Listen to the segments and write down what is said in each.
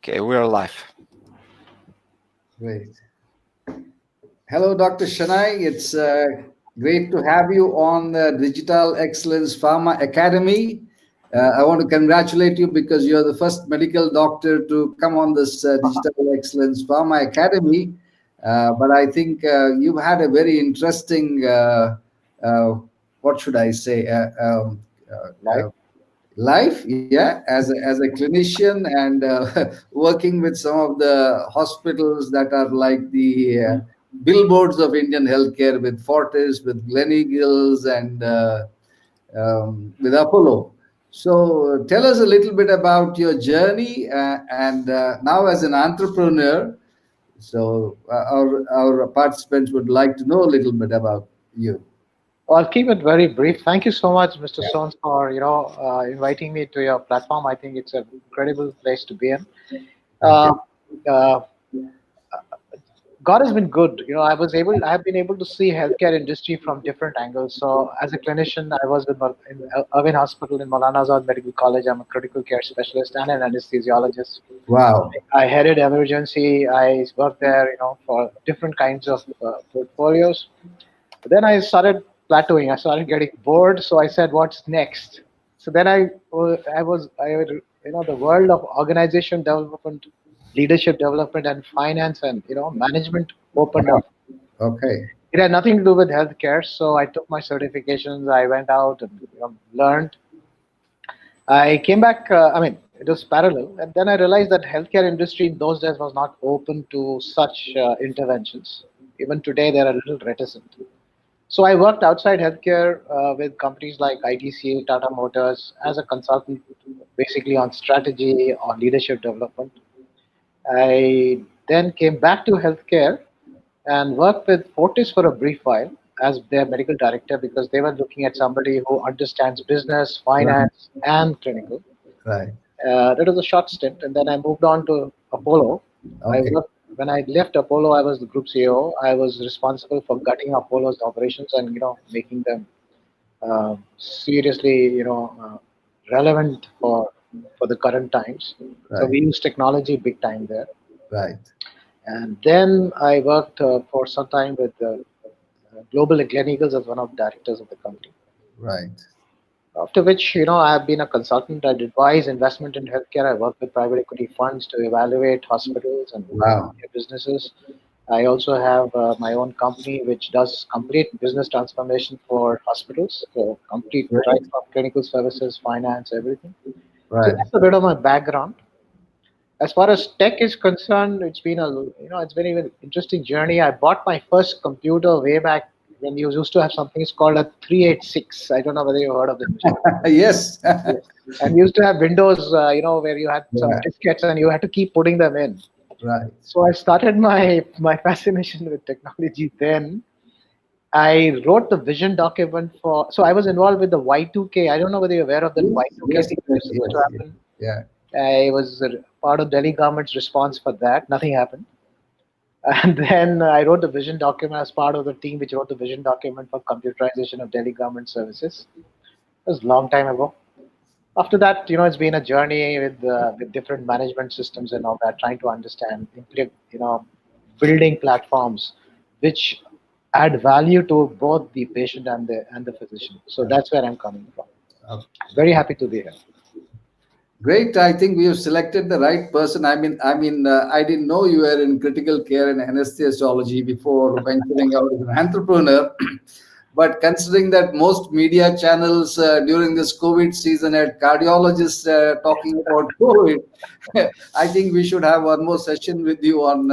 Okay, we're live. Great. Hello, Dr. Shanai. It's great to have you on the Digital Excellence Pharma Academy. I want to congratulate you because you're the first medical doctor to come on this Digital Excellence Pharma Academy. But I think you've had a very interesting, what should I say, Live. life, yeah, as a clinician and working with some of the hospitals that are like the billboards of Indian healthcare, with Fortis, with Gleneagles, and with Apollo. So tell us a little bit about your journey, and now as an entrepreneur. So our participants would like to know a little bit about you. Well, I'll keep it very brief. Thank you so much, Mr. Stones, for inviting me to your platform. I think it's an incredible place to be in. Thank Uh, you. uh, God has been good. I have been able to see healthcare industry from different angles. So, as a clinician, I was in Irvine Hospital in Maulana Azad Medical College. I'm a critical care specialist and an anesthesiologist. Wow. I headed emergency. I worked there, for different kinds of portfolios. Then I started plateauing. I started getting bored. So I said, "What's next?" So then the world of organization development, leadership development, and finance and management opened Wow. up. Okay. It had nothing to do with healthcare. So I took my certifications. I went out and learned. I came back. It was parallel, and then I realized that healthcare industry in those days was not open to such interventions. Even today, they are a little reticent. So I worked outside healthcare with companies like ITC, Tata Motors, as a consultant, basically on strategy, on leadership development. I then came back to healthcare and worked with Fortis for a brief while as their medical director because they were looking at somebody who understands business, Right. finance, and clinical. Right. That was a short stint, and then I moved on to Apollo. I Okay. worked when I left Apollo. I was the group CEO. I was responsible for gutting Apollo's operations and making them seriously relevant for the current times. So Right. we use technology big time there. Right. And then I worked for some time with Global Gleneagles as one of the directors of the company. Right. After which, I have been a consultant. I advise investment in healthcare. I work with private equity funds to evaluate hospitals and Wow. businesses. I also have my own company which does complete business transformation for hospitals. So complete right Great. from clinical services, finance, everything. So Right. that's a bit of my background. As far as tech is concerned, it's been an interesting journey. I bought my first computer way back when you used to have something it's called a 386. I don't know whether you heard of the machine. Yes. Yes. And we used to have Windows, where you had some Yeah. diskettes and you had to keep putting them in. Right. So I started my fascination with technology then. I wrote the vision document for. So I was involved with the Y2K. I don't know whether you're aware of the Yes. Y2K Yes. thing that Yes. was supposed to Yes. Yes. happen. Yeah. I was part of Delhi government's response for that. Nothing happened. And then I wrote the vision document as part of the team which wrote the vision document for computerization of Delhi government services. It was a long time ago. After that, it's been a journey with different management systems and all that, trying to understand, building platforms which add value to both the patient and the physician. So that's where I'm coming from. Okay. Very happy to be here. Great. I think we have selected the right person. I didn't know you were in critical care and anesthesiology before venturing out as an entrepreneur. But considering that most media channels during this COVID season had cardiologists talking about COVID, I think we should have one more session with you on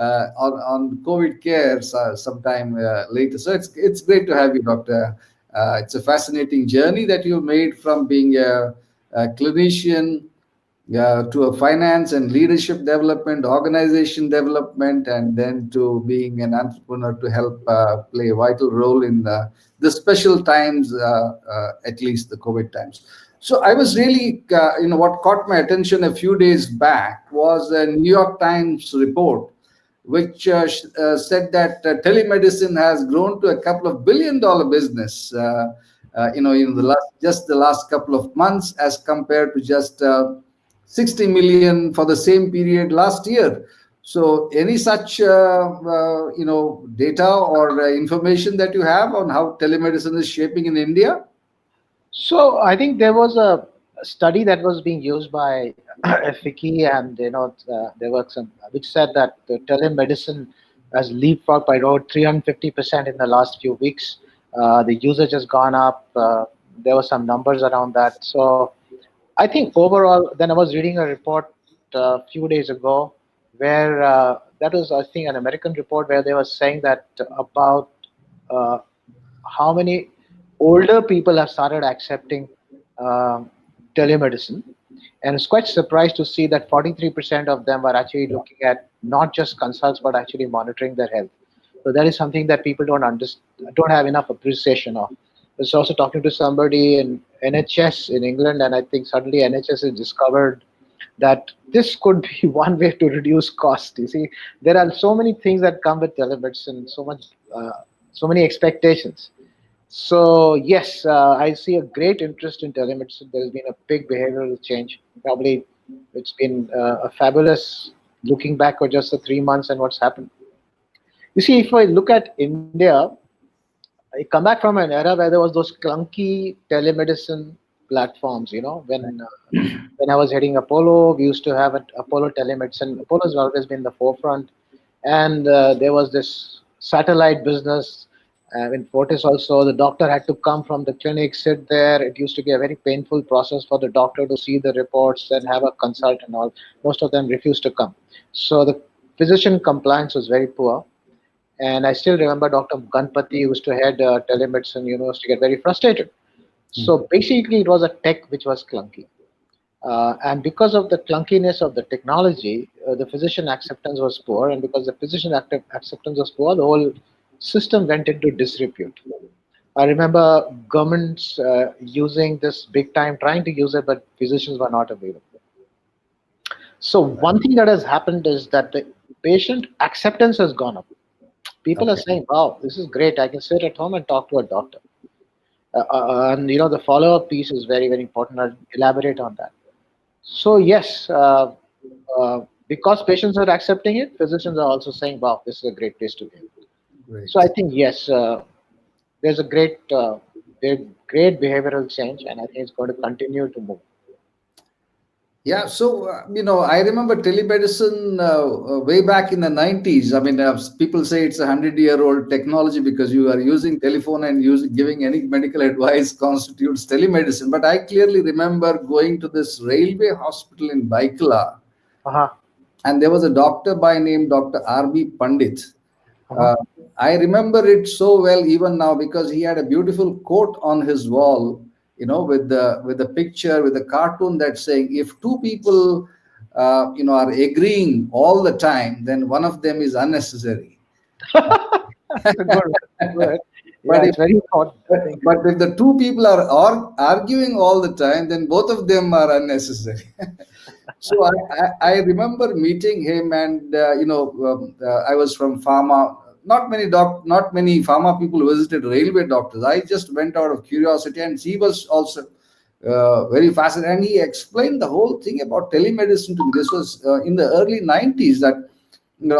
COVID care sometime later. So it's great to have you, Doctor. It's a fascinating journey that you made from being a clinician to a finance and leadership development, organization development, and then to being an entrepreneur to help play a vital role in the special times, at least the COVID times. So I was really, what caught my attention a few days back was a New York Times report which said that telemedicine has grown to a couple of $1 billion business. In the last couple of months, as compared to just 60 million for the same period last year. So, any such data or information that you have on how telemedicine is shaping in India? So I think there was a study that was being used by FICI, and there were some which said that the telemedicine has leapfrogged by about 350% in the last few weeks. The usage has gone up. There were some numbers around that. So I think overall, then I was reading a report a few days ago where that was, I think, an American report where they were saying that about uh, how many older people have started accepting um telemedicine. And it's quite surprised to see that 43% of them are actually looking at not just consults but actually monitoring their health. So that is something that people don't have enough appreciation of. I was also talking to somebody in NHS in England, and I think suddenly NHS has discovered that this could be one way to reduce cost. You see, there are so many things that come with telemedicine, so many expectations. So yes, I see a great interest in telemedicine. There has been a big behavioral change. Probably it's been a fabulous looking back for just the 3 months and what's happened. You see, if I look at India, I come back from an era where there was those clunky telemedicine platforms. When I was heading Apollo, we used to have an Apollo telemedicine. Apollo has always been the forefront, and there was this satellite business. In Fortis also, the doctor had to come from the clinic, sit there. It used to be a very painful process for the doctor to see the reports and have a consult and all. Most of them refused to come. So the physician compliance was very poor. And I still remember Dr. Ganpati used to head telemedicine, used to get very frustrated. So basically, it was a tech which was clunky. And because of the clunkiness of the technology, the physician acceptance was poor. And because the acceptance was poor, the whole system went into disrepute. I remember governments using this big time, trying to use it, but physicians were not available. So one thing that has happened is that the patient acceptance has gone up. People are Okay. saying, "Wow, this is great! I can sit at home and talk to a doctor." And the follow-up piece is very, very important. I'll elaborate on that. So yes, because patients are accepting it, physicians are also saying, "Wow, this is a great place to be." So I Great. think yes, there's a great behavioral change, and I think it's going to continue to move. Yeah, so I remember telemedicine way back in the 90s. I mean, people say it's a 100-year-old technology because you are using telephone and giving any medical advice constitutes telemedicine. But I clearly remember going to this railway hospital in Baikala, Uh-huh. and there was a doctor by name Dr. R.B. Pandit. Uh-huh. Uh, I remember it so well even now because he had a beautiful quote on his wall, with the picture, with the cartoon that's saying, if two people, are agreeing all the time, then one of them is unnecessary. That's a good one. Good. But Yeah, if it's very important. I think. but if the two people are arguing all the time, then both of them are unnecessary. So I remember meeting him, and I was from pharma. Not many pharma people visited railway doctors. I just went out of curiosity, and he was also very fascinated. And he explained the whole thing about telemedicine to me. This was in the early 90s. That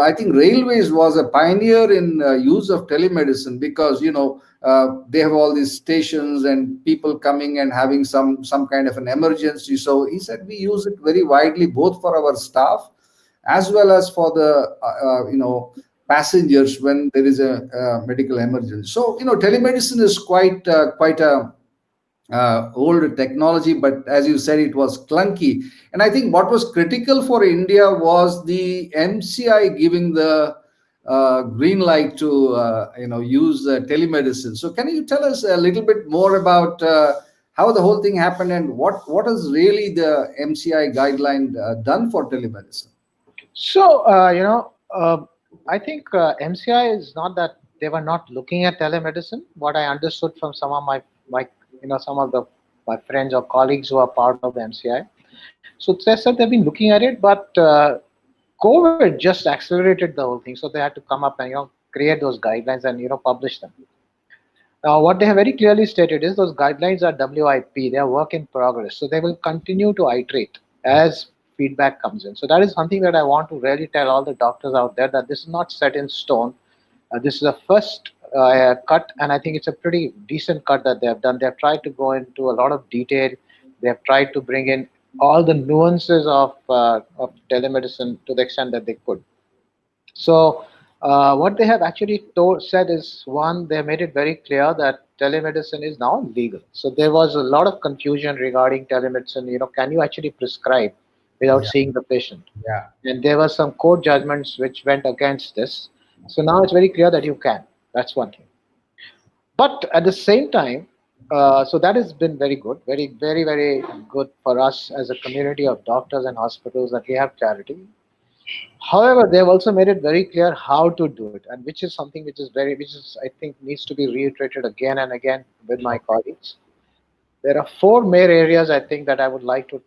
I think railways was a pioneer in use of telemedicine because they have all these stations and people coming and having some kind of an emergency. So he said we use it very widely both for our staff as well as for the passengers when there is a medical emergency. So telemedicine is quite a old technology, but as you said, it was clunky. And I think what was critical for India was the MCI giving the green light to use telemedicine. So can you tell us a little bit more about how the whole thing happened and what is really the MCI guideline done for telemedicine? So, I think MCI is not that they were not looking at telemedicine. What I understood from some of my some of the my friends or colleagues who are part of the MCI. So they said they've been looking at it, but COVID just accelerated the whole thing. So they had to come up and create those guidelines and publish them. Now, what they have very clearly stated is those guidelines are WIP. They are work in progress. So they will continue to iterate as feedback comes in. So that is something that I want to really tell all the doctors out there, that this is not set in stone. This is a first cut, and I think it's a pretty decent cut that they have done. They have tried to go into a lot of detail. They have tried to bring in all the nuances of telemedicine to the extent that they could. So, what they have actually said is, one, they made it very clear that telemedicine is now legal. So there was a lot of confusion regarding telemedicine. Can you actually prescribe without Yeah. seeing the patient? Yeah. And there were some court judgments which went against this. So now it's very clear that you can. That's one thing. But at the same time, so that has been very good, very good for us as a community of doctors and hospitals, that we have clarity. However, they have also made it very clear how to do it, and which is something which is, I think, needs to be reiterated again and again with my colleagues. There are four main areas, I think, that I would like to,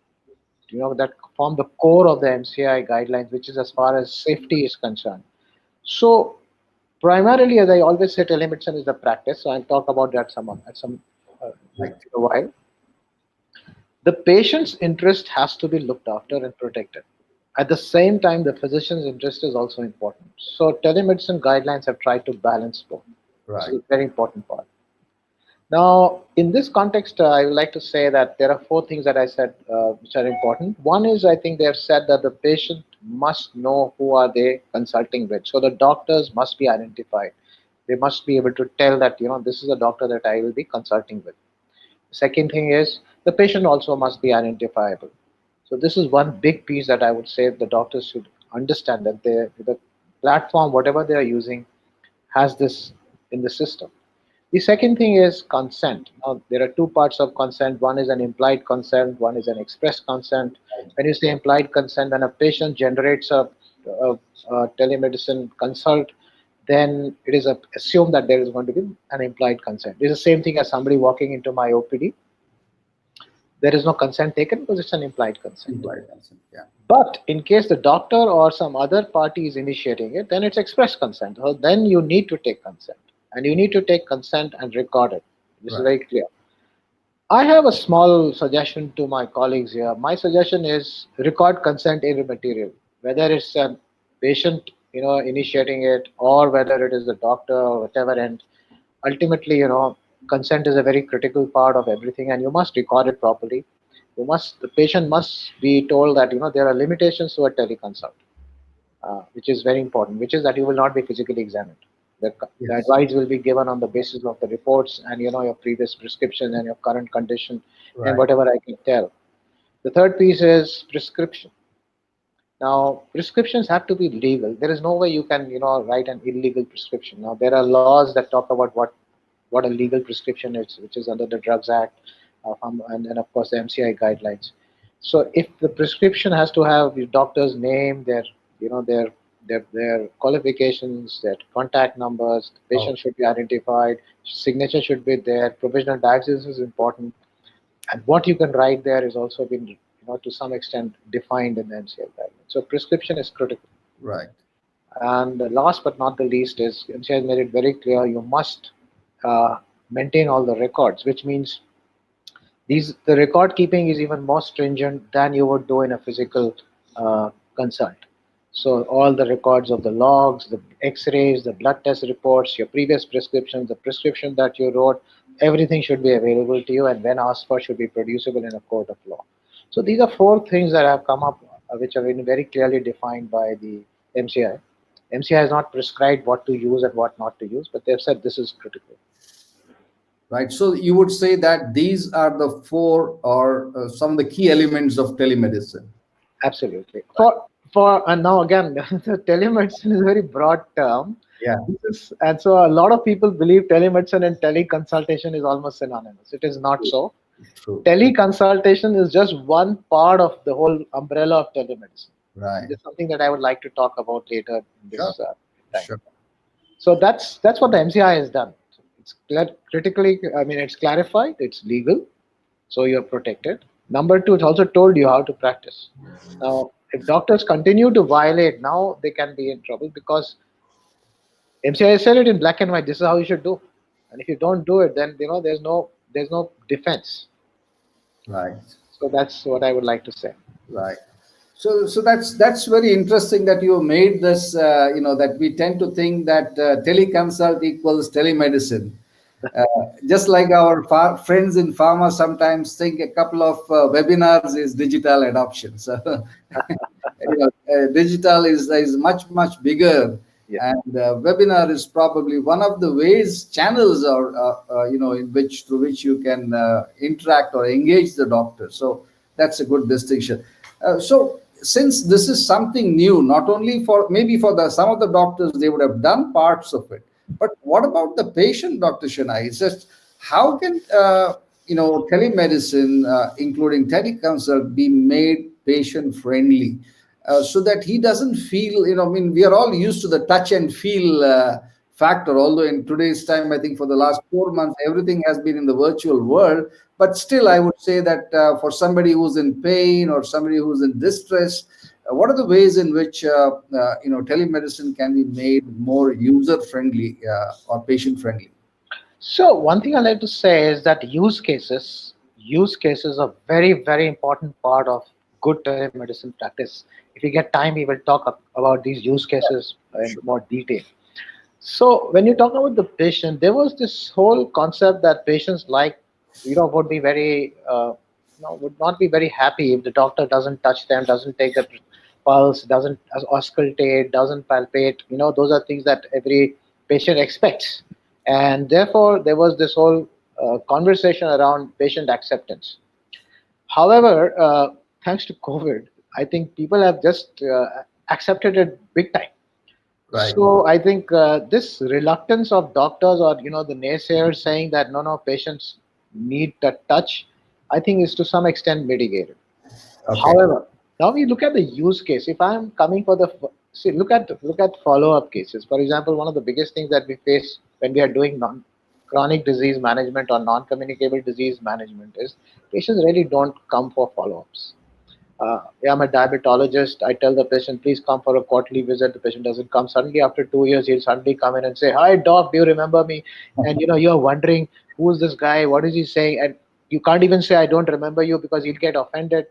that form the core of the MCI guidelines, which is as far as safety is concerned. So, primarily, as I always say, telemedicine is the practice. So I'll talk about that at some Right. a while. The patient's interest has to be looked after and protected. At the same time, the physician's interest is also important. So telemedicine guidelines have tried to balance both. This is Right. a very important part. Now, in this context, I would like to say that there are four things that I said which are important. One is, I think they have said that the patient must know who are they consulting with. So the doctors must be identified. They must be able to tell that, this is a doctor that I will be consulting with. Second thing is, the patient also must be identifiable. So this is one big piece that I would say the doctors should understand, that the platform, whatever they are using, has this in the system. The second thing is consent. Now, there are two parts of consent. One is an implied consent, one is an express consent. When you say implied consent, when a patient generates a telemedicine consult, then it is assumed that there is going to be an implied consent. It is the same thing as somebody walking into my OPD. There is no consent taken because it's an implied consent. Implied consent. Yeah. But in case the doctor or some other party is initiating it, then it's express consent. So then you need to take consent. And you need to take consent and record it. This is Right. very clear. I have a small suggestion to my colleagues here. My suggestion is record consent in material, whether it's a patient, initiating it, or whether it is the doctor or whatever. And ultimately, consent is a very critical part of everything, and you must record it properly. The patient must be told that there are limitations to a teleconsult, which is very important, which is that you will not be physically examined. The Yes. advice will be given on the basis of the reports and your previous prescription and your current condition and Right. whatever I can tell. The third piece is prescription. Now, prescriptions have to be legal. There is no way you can, write an illegal prescription. Now, there are laws that talk about what a legal prescription is, which is under the Drugs Act, and then of course the MCI guidelines. So, if the prescription has to have the doctor's name, you know, their their qualifications, their contact numbers, the Oh, patient should be identified, signature should be there, provisional diagnosis is important, and what you can write there is also been, to some extent defined in the MCI guidelines. So prescription is critical. right. And last but not the least is MCI has made it very clear you must maintain all the records, which means the record keeping is even more stringent than you would do in a physical consult. So all the records of the logs, the X-rays, the blood test reports, your previous prescriptions, the prescription that you wrote, everything should be available to you, and when asked for, should be producible in a court of law. So these are four things that have come up, which have been very clearly defined by the MCI. MCI has not prescribed what to use and what not to use, but they've said this is critical. Right. So you would say that these are the four or some of the key elements of telemedicine. Absolutely. For and now again, the telemedicine is a very broad term. Yeah. And so a lot of people believe telemedicine and teleconsultation is almost synonymous. It is not so. True. Teleconsultation is just one part of the whole umbrella of telemedicine. Right. It is something that I would like to talk about later in Sure. this time. Sure. So that's what the MCI has done. It's critically, I mean, it's clarified, it's legal, so you're protected. Number two, it's also told you how to practice. Now, if doctors continue to violate, now they can be in trouble because MCI said it in black and white. This is how you should do, and if you don't do it, then there's no defense. Right. So that's what I would like to say. Right. So that's very interesting that you made this. That we tend to think that teleconsult equals telemedicine. Uh, just like our friends in pharma sometimes think a couple of webinars is digital adoption. So, digital is much bigger, Yeah. and webinar is probably one of the ways channels or in which through which you can interact or engage the doctor. So that's a good distinction. So since this is something new, not only for maybe for the some of the doctors they would have done parts of it, but what about the patient, Dr. Shana? It's just how can telemedicine, including teleconsult, be made patient friendly, so that he doesn't feel, I mean, we are all used to the touch and feel factor. Although in today's time, I think for the last 4 months, everything has been in the virtual world. But still, I would say that for somebody who's in pain or somebody who's in distress, what are the ways in which telemedicine can be made more user friendly or patient friendly? So one thing I like to say is that use cases are very important part of good telemedicine practice. If we get time, we will talk about these use cases in Sure. more detail. So when you talk about the patient, there was this whole concept that patients like, would be very, would not be very happy if the doctor doesn't touch them, doesn't take the pulse, doesn't auscultate, doesn't palpate. Those are things that every patient expects, and therefore there was this whole conversation around patient acceptance. However, thanks to COVID, I think people have just accepted it big time. Right. So I think this reluctance of doctors or the naysayers saying that no, patients need that touch, I think is to some extent mitigated. Okay. However, now we look at the use case. If I'm coming for the see, look at follow-up cases. For example, one of the biggest things that we face when we are doing chronic disease management or non-communicable disease management is patients really don't come for follow-ups. Yeah, I'm a diabetologist. I tell the patient, please come for a quarterly visit. The patient doesn't come. Suddenly, after 2 years, he'll suddenly come in and say, "Hi, doc, do you remember me?" And you're wondering, who is this guy? What is he saying? And you can't even say, "I don't remember you," because he'll get offended.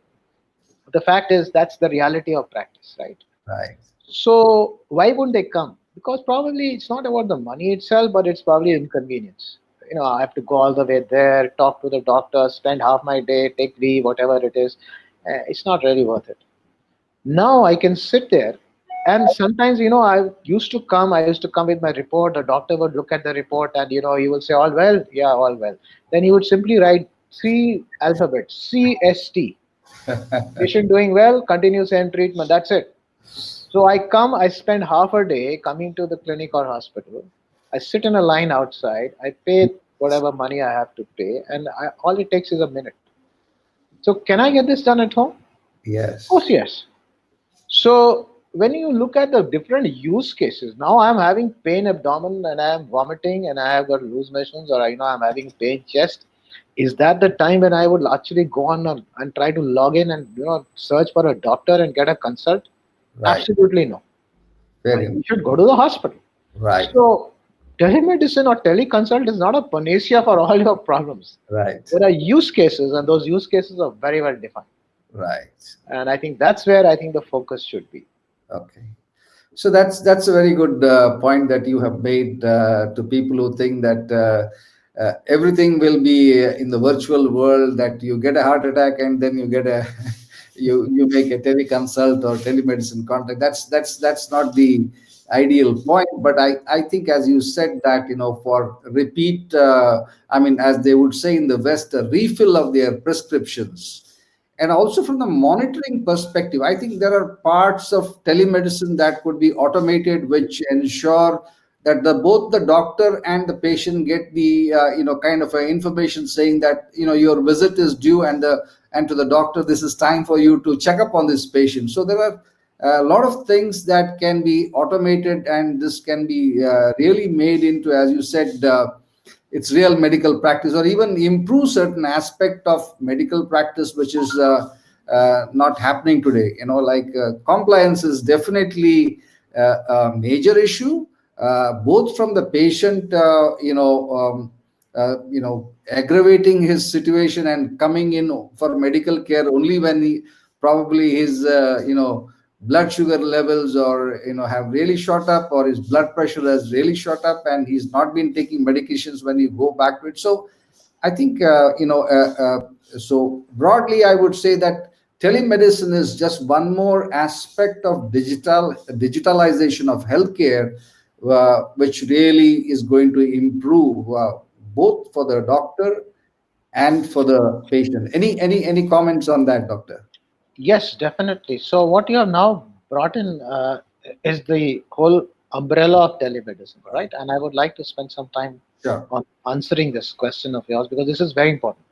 The fact is, that's the reality of practice, right? Right. So why wouldn't they come? Because probably it's not about the money itself, but it's probably inconvenience. I have to go all the way there, talk to the doctor, spend half my day, take leave, whatever it is. It's not really worth it. Now I can sit there, and sometimes I used to come with my report. The doctor would look at the report, and he will say, all well, yeah, all well. Then he would simply write three alphabets, CST. Patient doing well, continues and treatment, that's it. So I spend half a day coming to the clinic or hospital. I sit in a line outside, I pay whatever money I have to pay, and all it takes is a minute. So can I get this done at home? Of Yes. course, yes. So when you look at the different use cases, now I'm having pain abdomen and I am vomiting and I have got loose motions, or I'm having pain chest. Is that the time when I would actually go on and try to log in and search for a doctor and get a consult? Right. Absolutely no. Very. You should go to the hospital. Right. So telemedicine or teleconsult is not a panacea for all your problems. Right. There are use cases, and those use cases are very well defined. Right. And I think that's where I think the focus should be. Okay. So that's a very good point that you have made to people who think that everything will be in the virtual world. That you get a heart attack and then you get a you make a teleconsult or telemedicine contact. That's not the ideal point. But I think, as you said, that for repeat, I mean, as they would say in the West, a refill of their prescriptions. And also from the monitoring perspective, I think there are parts of telemedicine that could be automated, which ensure that both the doctor and the patient get the kind of information saying that your visit is due, and to the doctor, this is time for you to check up on this patient. So there are a lot of things that can be automated, and this can be really made into, as you said, it's real medical practice, or even improve certain aspect of medical practice which is not happening today. Like compliance is definitely a major issue, both from the patient, aggravating his situation and coming in for medical care only when probably his blood sugar levels or have really shot up, or his blood pressure has really shot up, and he's not been taking medications when you go back to it. So I think so broadly I would say that telemedicine is just one more aspect of digitalization of healthcare, which really is going to improve both for the doctor and for the patient. Any comments on that, doctor? Yes, definitely. So what you have now brought in is the whole umbrella of telemedicine, right? And I would like to spend some time Sure. on answering this question of yours because this is very important.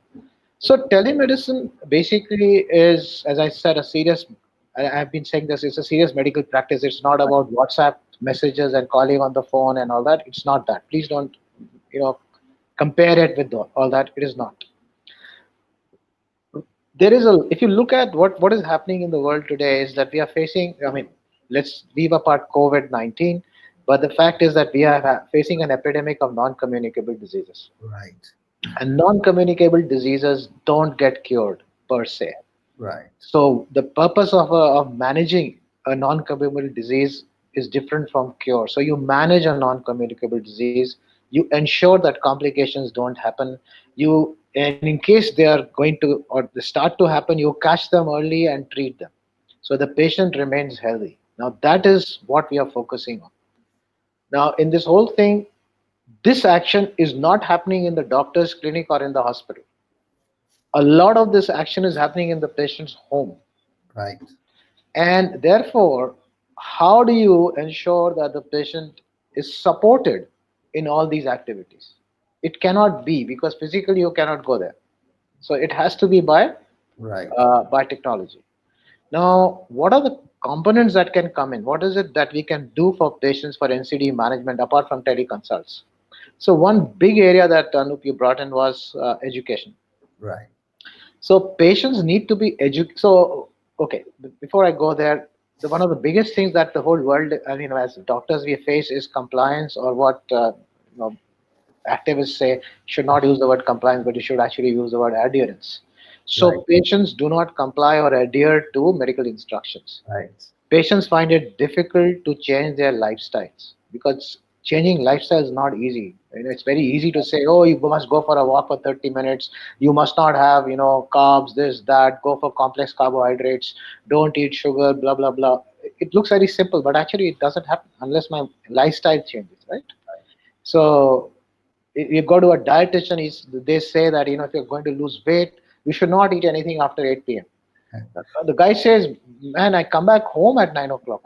So telemedicine basically is, as I said, a serious. I've been saying this. It's a serious medical practice. It's not about WhatsApp messages and calling on the phone and all that. It's not that. Please don't, you know, compare it with all that. It is not. There is a. If you look at what is happening in the world today, is that we are facing. I mean, let's leave apart COVID-19, but the fact is that we are facing an epidemic of non-communicable diseases, Right. and non-communicable diseases don't get cured per se. Right. So the purpose of managing a non-communicable disease is different from cure. So you manage a non-communicable disease, you ensure that complications don't happen. And in case they are going to or they start to happen, you catch them early and treat them. So the patient remains healthy. Now that is what we are focusing on. Now in this whole thing, this action is not happening in the doctor's clinic or in the hospital. A lot of this action is happening in the patient's home. Right. And therefore, how do you ensure that the patient is supported in all these activities? It cannot be because physically you cannot go there. So it has to be Right. by technology. Now, what are the components that can come in? What is it that we can do for patients for NCD management apart from teleconsults? So one big area that Anup you brought in was education. Right. So patients need to be educated. So okay, before I go there, one of the biggest things that the whole world, I mean, as doctors we face is compliance, or what you know, activists say should not use the word compliance, but you should actually use the word adherence. Right. So patients do not comply or adhere to medical instructions. Right. Patients find it difficult to change their lifestyles because changing lifestyle is not easy. You know, it's very easy to say, oh, you must go for a walk for 30 minutes. You must not have, carbs, this, that, go for complex carbohydrates, don't eat sugar, blah, blah, blah. It looks very simple, but actually it doesn't happen unless my lifestyle changes, right? So you go to a dietitian, they say that, if you're going to lose weight, you should not eat anything after 8 p.m. The guy says, man, I come back home at 9 o'clock.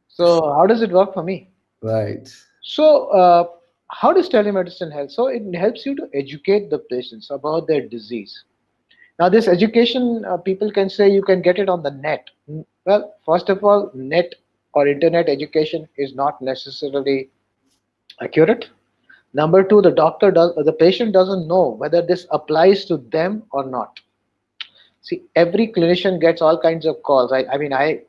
So how does it work for me? Right. So how does telemedicine help? So it helps you to educate the patients about their disease. Now this education, people can say you can get it on the net. Well, first of all, net or internet education is not necessarily accurate. Number two, the patient doesn't know whether this applies to them or not. See, every clinician gets all kinds of calls. I mean, I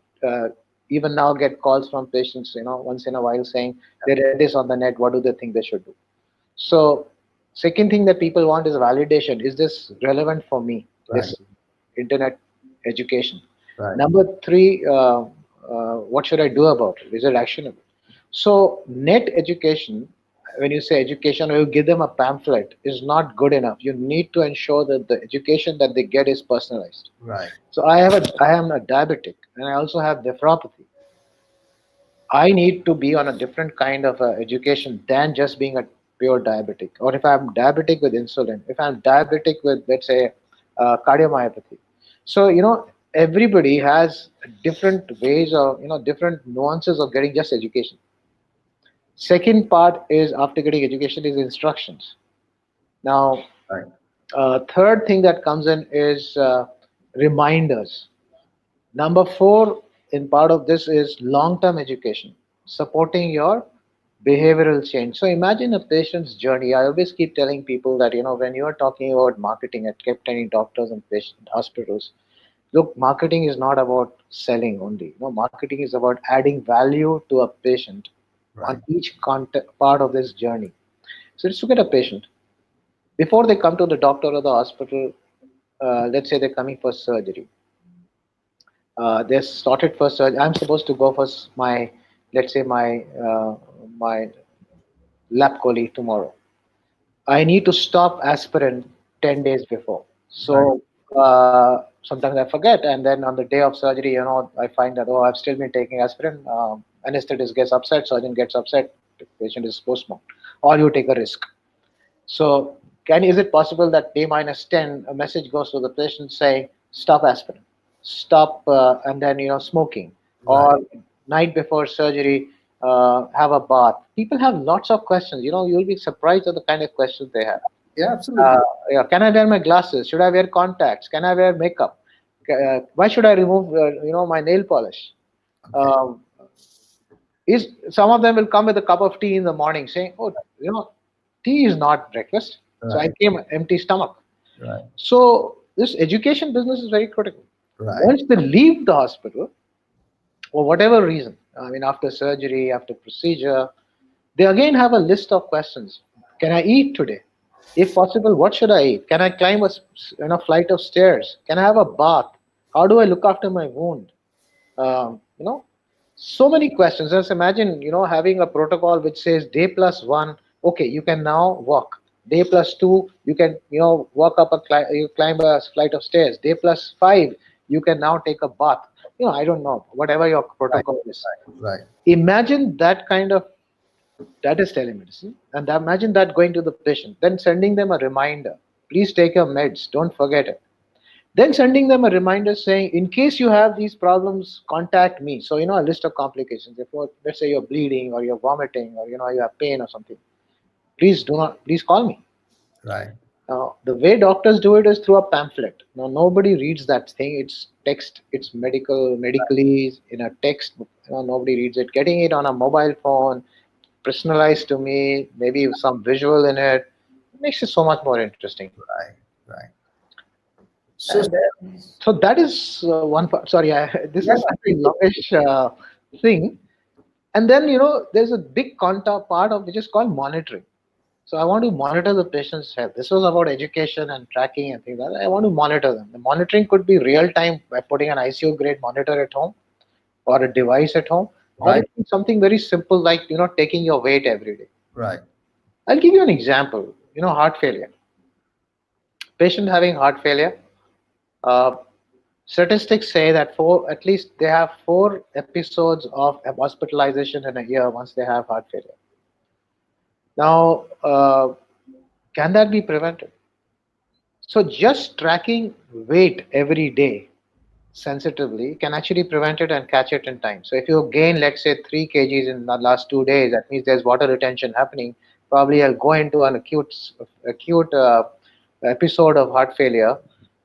even now get calls from patients, once in a while saying they read this on the net. What do they think they should do? So, second thing that people want is validation. Is this relevant for me? Right. This internet education. Right. Number three, what should I do about it? Is it actionable? So, net education, when you say education or you give them a pamphlet, is not good enough. You need to ensure that the education that they get is personalized. Right. So, I am a diabetic and I also have nephropathy. I need to be on a different kind of education than just being a pure diabetic. Or if I'm diabetic with insulin, if I'm diabetic with, let's say, cardiomyopathy. So, everybody has different ways of, different nuances of getting just education. Second part is after getting education is instructions. Now, Right. third thing that comes in is reminders. Number four, in part of this is long-term education, supporting your behavioral change. So imagine a patient's journey. I always keep telling people that, when you are talking about marketing, I kept telling doctors and patient hospitals, look, marketing is not about selling only. No, marketing is about adding value to a patient Right. on each part of this journey. So let's look at a patient. Before they come to the doctor or the hospital, let's say they're coming for surgery. They started for surgery. I'm supposed to go for my, let's say my lab colleague tomorrow. I need to stop aspirin 10 days before. Right. So sometimes I forget, and then on the day of surgery, I find that, oh, I've still been taking aspirin. Anesthetist gets upset, surgeon gets upset, the patient is postponed, or you take a risk. So, is it possible that day minus 10, a message goes to the patient saying, stop aspirin, stop, and then, smoking, Right. or night before surgery, have a bath? People have lots of questions. You'll be surprised at the kind of questions they have. Yeah, Uh, absolutely. yeah, can I wear my glasses? Should I wear contacts? Can I wear makeup? Why should I remove, my nail polish? Okay. Um, is Some of them will come with a cup of tea in the morning saying, oh, tea is not breakfast. So I Right. came empty stomach. Right. So this education business is very critical. Right. Once they leave the hospital, for whatever reason, I mean, after surgery, after procedure, they again have a list of questions. Can I eat today? If possible, what should I eat? Can I climb a flight of stairs? Can I have a bath? How do I look after my wound? You know, so many questions. Just imagine, having a protocol which says day plus one, okay, you can now walk. Day plus two, you can, walk up you climb a flight of stairs. Day plus five, you can now take a bath. I don't know, whatever your Right. protocol is. Right. Imagine that kind of, that is telemedicine. And imagine that going to the patient, then sending them a reminder. Please take your meds. Don't forget it. Then sending them a reminder saying, in case you have these problems, contact me. So, a list of complications. If, let's say, you're bleeding or you're vomiting or, you have pain or something, please call me. Right. Now, the way doctors do it is through a pamphlet. Now, nobody reads that thing. It's text. It's medically in a text. Nobody reads it. Getting it on a mobile phone, personalized to me, maybe with some visual in it, makes it so much more interesting. Right. Right. So, And so that is one part. Sorry, this yeah, is such a longish thing. And then, there's a big part of which is called monitoring. So I want to monitor the patient's health. This was about education and tracking and things like that. I want to monitor them. The monitoring could be real time by putting an ICU grade monitor at home or a device at home, or right. it could be something very simple like, taking your weight every day. Right. I'll give you an example. Heart failure. Patient having heart failure. Uh, Statistics say that at least they have 4 episodes of hospitalization in a year once they have heart failure. Now, can that be prevented? So, just tracking weight every day sensitively can actually prevent it and catch it in time. So, if you gain, let's say, 3 kgs in the last 2 days, that means there's water retention happening. Probably I'll go into an acute episode of heart failure.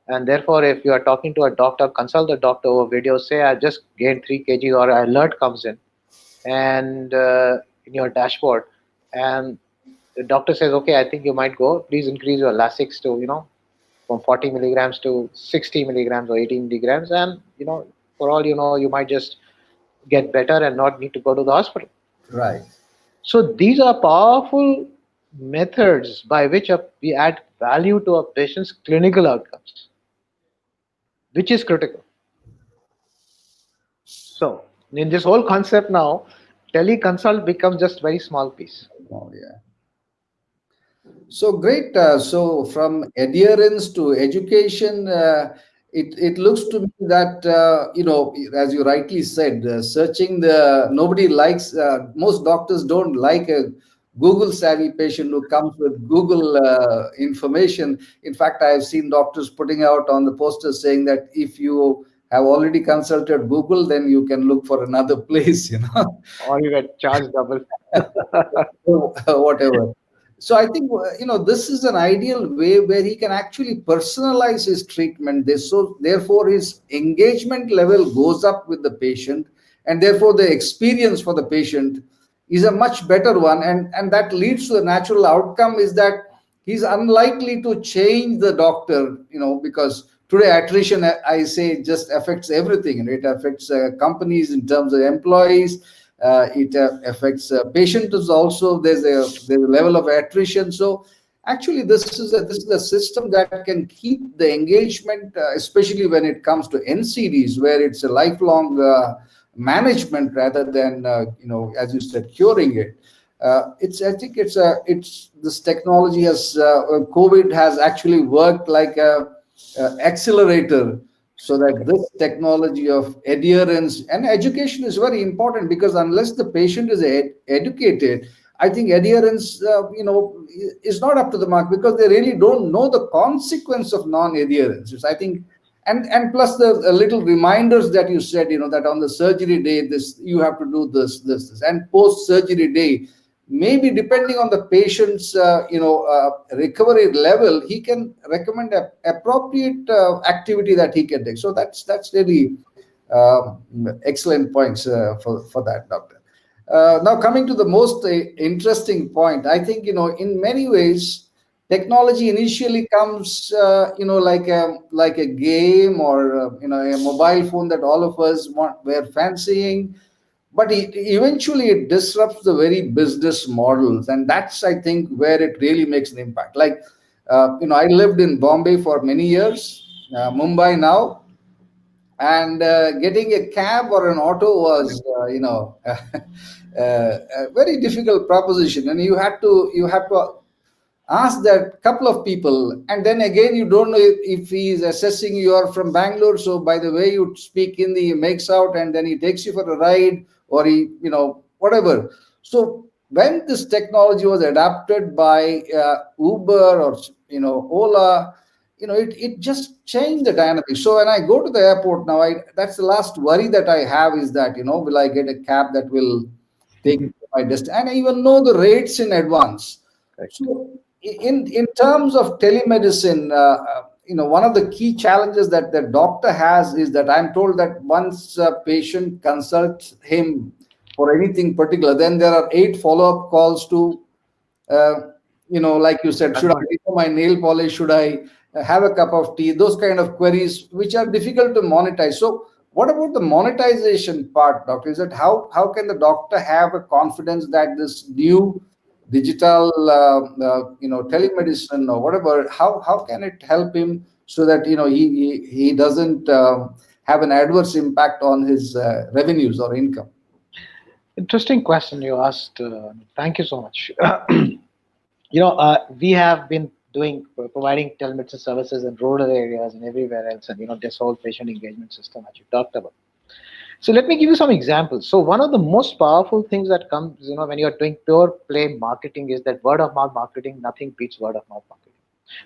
And therefore, if you are talking to a doctor, consult the doctor over video, say, I just gained 3 kg, or an alert comes in and in your dashboard. And the doctor says, okay, I think you might go. Please increase your Lasix to, from 40 milligrams to 60 milligrams or 80 milligrams. And, for all you know, you might just get better and not need to go to the hospital. Right. So these are powerful methods by which we add value to a patient's clinical outcomes, which is critical. So in this whole concept now, teleconsult becomes just very small piece. Oh, yeah. So great. So from adherence to education, it looks to me that as you rightly said, searching the nobody likes. Most doctors don't like a Google savvy patient who comes with Google information. In fact, I have seen doctors putting out on the posters saying that if you have already consulted Google, then you can look for another place. Or you get charged double. Whatever. So I think this is an ideal way where he can actually personalize his treatment. So therefore his engagement level goes up with the patient, and therefore the experience for the patient is a much better one, and that leads to a natural outcome is that he's unlikely to change the doctor, because today attrition, I say, just affects everything. It affects companies in terms of employees. It affects patients also. There's a level of attrition. So Actually, this is a system that can keep the engagement, especially when it comes to NCDs, where it's a lifelong management rather than as you said, curing it. It's I think it's this technology has COVID has actually worked like a accelerator, so that this technology of adherence and education is very important, because unless the patient is educated, I think adherence, is not up to the mark, because they really don't know the consequence of non-adherence. I think, and plus the little reminders that you said, that on the surgery day, this you have to do this, and post-surgery day, maybe depending on the patient's, recovery level, he can recommend a appropriate activity that he can take. So that's really excellent points for that, doctor. Now, coming to the most interesting point, I think, in many ways, technology initially comes, like a game, or a mobile phone that all of us were fancying, but eventually it disrupts the very business models, and that's, I think, where it really makes an impact. Like, I lived in Bombay for many years, Mumbai now, and getting a cab or an auto was a very difficult proposition, and you have to ask that couple of people, and then again you don't know if he is assessing you are from Bangalore, so by the way you speak Hindi he makes out, and then he takes you for a ride, or he whatever. So when this technology was adapted by Uber, or Ola, it just changed the dynamic. So when I go to the airport now, that's the last worry that I have, is that will I get a cab that will take me to my destination, and I even know the rates in advance. Correct. So in terms of telemedicine, one of the key challenges that the doctor has is that I'm told that once a patient consults him for anything particular, then there are 8 follow-up calls to, uh, like you said, should I Confirm. remove my nail polish? Should I have a cup of tea? Those kind of queries, which are difficult to monetize. So, what about the monetization part, doctor? Is that how can the doctor have a confidence that this new digital, telemedicine or whatever, how can it help him, so that he doesn't have an adverse impact on his revenues or income? Interesting question you asked. Thank you so much. We have been providing telemedicine services in rural areas and everywhere else, and this whole patient engagement system that you talked about. So let me give you some examples. So one of the most powerful things that comes, when you're doing pure play marketing, is that word of mouth marketing. Nothing beats word of mouth marketing.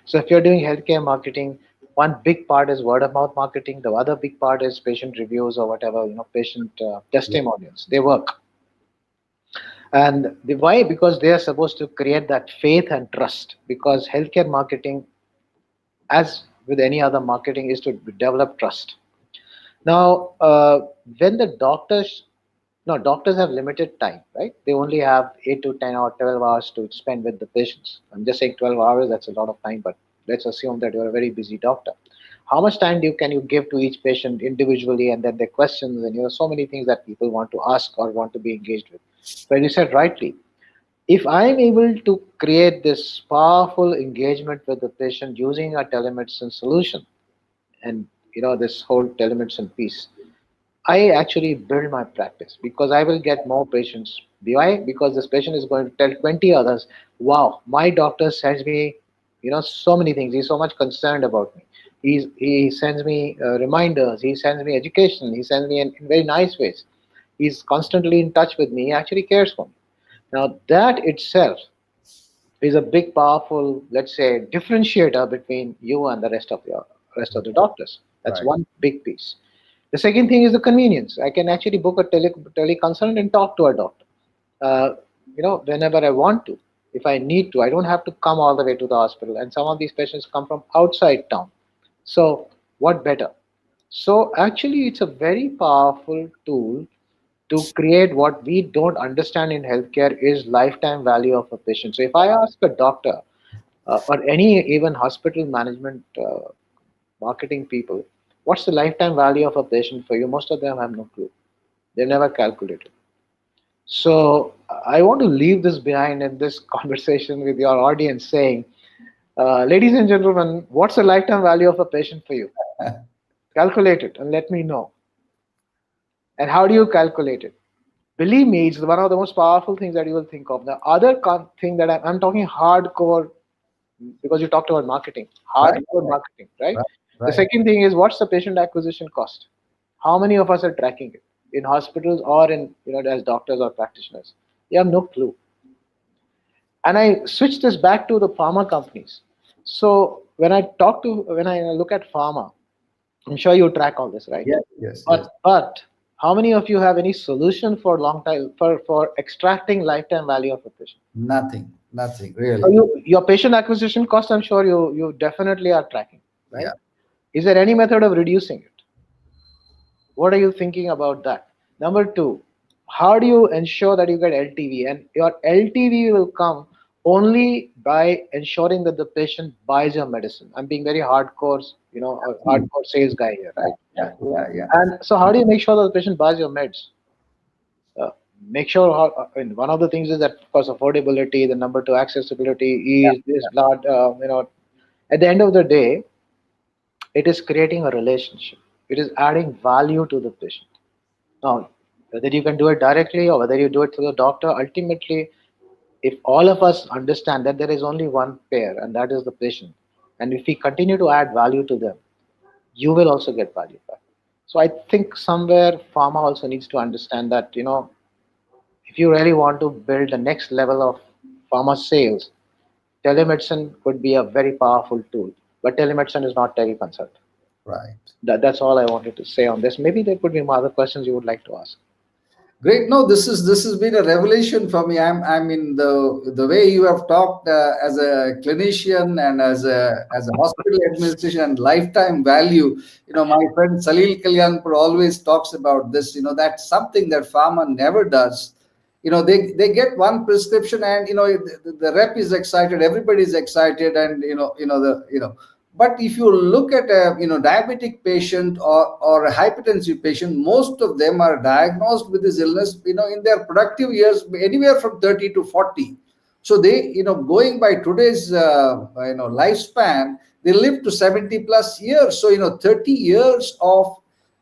So if you're doing healthcare marketing, one big part is word of mouth marketing. The other big part is patient reviews or whatever, patient testimonials. They work. And why? Because they are supposed to create that faith and trust. Because healthcare marketing, as with any other marketing, is to develop trust. Now, when the doctors, no, doctors have limited time, right? They only have 8 to 10 or 12 hours to spend with the patients. I'm just saying 12 hours, that's a lot of time, but let's assume that you're a very busy doctor. How much time can you give to each patient individually, and then their questions, and so many things that people want to ask or want to be engaged with. But you said rightly, if I'm able to create this powerful engagement with the patient using a telemedicine solution, and this whole telemedicine piece, I actually build my practice, because I will get more patients. Why? Because this patient is going to tell 20 others, wow, my doctor sends me, so many things. He's so much concerned about me. He sends me reminders. He sends me education. He sends me in very nice ways. He's constantly in touch with me. He actually cares for me. Now that itself is a big, powerful, let's say, differentiator between you and the rest of the doctors. That's Right. one big piece. The second thing is the convenience. I can actually book a teleconsult and talk to a doctor, uh, whenever I want to, if I need to. I don't have to come all the way to the hospital. And some of these patients come from outside town. So what better? So actually, it's a very powerful tool to create what we don't understand in healthcare is lifetime value of a patient. So if I ask a doctor or any even hospital management marketing people, what's the lifetime value of a patient for you? Most of them have no clue. They never calculated. So I want to leave this behind in this conversation with your audience, saying Ladies and gentlemen, what's the lifetime value of a patient for you? Calculate it and let me know. And how do you calculate it? Believe me, it's one of the most powerful things that you will think of. The other thing that I'm talking hardcore, because you talked about marketing, Right, hardcore marketing, right? right, The right. second thing is, what's the patient acquisition cost? How many of us are tracking it in hospitals or in, as doctors or practitioners? You have no clue. And I switch this back to the pharma companies. So when I look at pharma, I'm sure you track all this, right? Yes, yes, yes. But how many of you have any solution for long time for extracting lifetime value of a patient? Nothing, nothing, So really. your patient acquisition cost, I'm sure you definitely are tracking, Yeah. right? Is there any method of reducing it? What are you thinking about that? Number two, how do you ensure that you get LTV? And your LTV will come only by ensuring that the patient buys your medicine. I'm being very hardcore, a Hmm. hardcore sales guy here, right? Yeah, yeah, yeah. And so, how do you make sure that the patient buys your meds? Uh, Make sure I mean, one of the things is that, of course, affordability. The number two, accessibility Yeah, is this blood. At the end of the day, it is creating a relationship. It is adding value to the patient. Now, whether you can do it directly or whether you do it through the doctor, ultimately, if all of us understand that there is only one pair and that is the patient, and if we continue to add value to them, you will also get value back. So I think somewhere pharma also needs to understand that, if you really want to build the next level of pharma sales, telemedicine could be a very powerful tool. But telemedicine is not teleconsult. right. That's all I wanted to say on this. Maybe there could be more other questions you would like to ask. Great. No, this has been a revelation for me. I mean the way you have talked as a clinician and as a hospital administration and lifetime value. My friend Salil Kalyanpur always talks about this. That's something that pharma never does. They get one prescription and the rep is excited, everybody is excited, and but if you look at a diabetic patient or a hypertensive patient, most of them are diagnosed with this illness in their productive years, anywhere from 30 to 40. So they going by today's lifespan, they live to 70 plus years. So 30 years of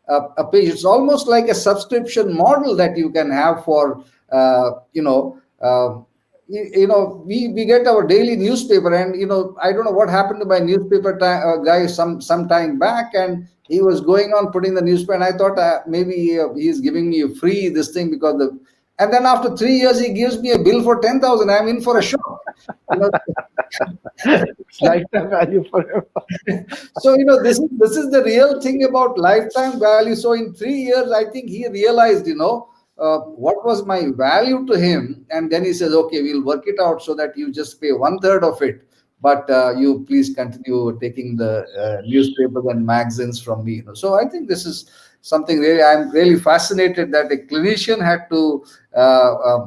a page. It's almost like a subscription model that you can have for uh, you know. Uh, we get our daily newspaper, and I don't know what happened to my newspaper guy some time back, and he was going on putting the newspaper, and I thought maybe he's giving me a free this thing because and then after 3 years he gives me a bill for 10,000. I'm in for a shock. you know It's lifetime value forever. so this is the real thing about lifetime value. So in 3 years, I think he realized what was my value to him, and then he says, okay, we'll work it out so that you just pay one third of it, but you please continue taking the newspapers and magazines from me. So I think this is something really, I'm really fascinated that a clinician had to a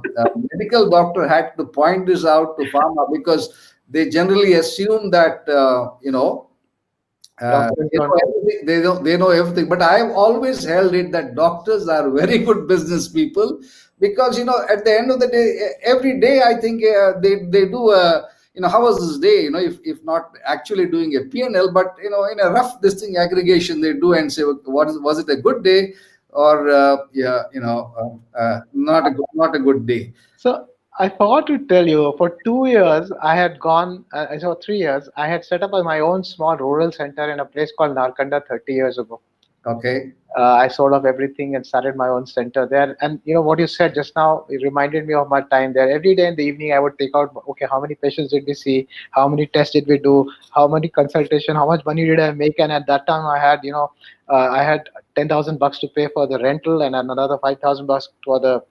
medical doctor had to point this out to pharma, because they generally assume that Doctors they don't. know everything. They know everything. But I have always held it that doctors are very good business people, because at the end of the day, every day I think they do a how was this day, if not actually doing a P&L, but in a rough this thing aggregation they do and say, was it a good day, or yeah, not a good day. So I forgot to tell you, for 2 years, I had gone, so 3 years, I had set up my own small rural center in a place called Narkanda 30 years ago. Okay. I sold off everything and started my own center there. And what you said just now, it reminded me of my time there. Every day in the evening, I would take out, okay, how many patients did we see? How many tests did we do? How many consultation? How much money did I make? And at that time, I had $10,000 to pay for the rental and another $5,000 for the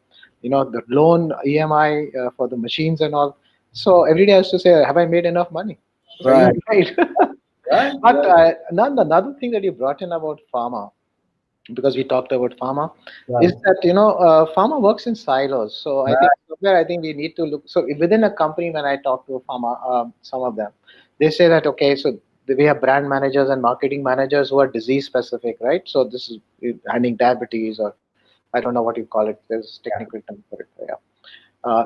loan EMI for the machines and all. So every day I used to say, have I made enough money? So you're Right. right. Right. But Right. another thing that you brought in about pharma, because we talked about pharma, is Right. that pharma works in silos. So I think Right. somewhere I think we need to look. So within a company, when I talk to a pharma, some of them, they say that, okay, so we have brand managers and marketing managers who are disease specific, right? So this is handling diabetes, or I don't know what you call it. There's Yeah. technical term for it. Yeah. Uh,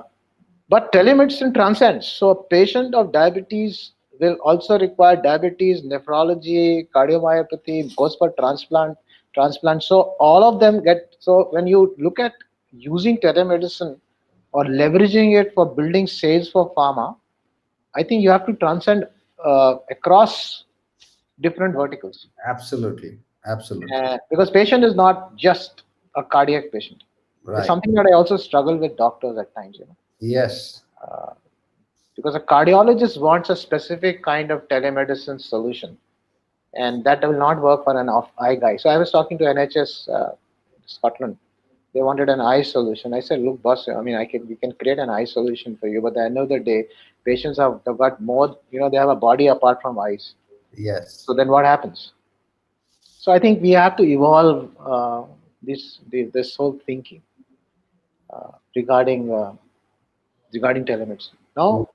but telemedicine transcends. So a patient of diabetes will also require diabetes, nephrology, cardiomyopathy, goes for transplant. So all of them get, so when you look at using telemedicine or leveraging it for building sales for pharma, I think you have to transcend across different verticals. Absolutely. Absolutely. Because patient is not just a cardiac patient. It's Right. something that I also struggle with doctors at times, Yes. because a cardiologist wants a specific kind of telemedicine solution, and that will not work for an off eye guy. So I was talking to NHS Scotland. They wanted an eye solution. I said, look, boss, I mean, we can create an eye solution for you, but at the end of the day, patients have they've got more, they have a body apart from eyes. Yes. So then what happens? So I think we have to evolve this whole thinking regarding telemedicine. Now,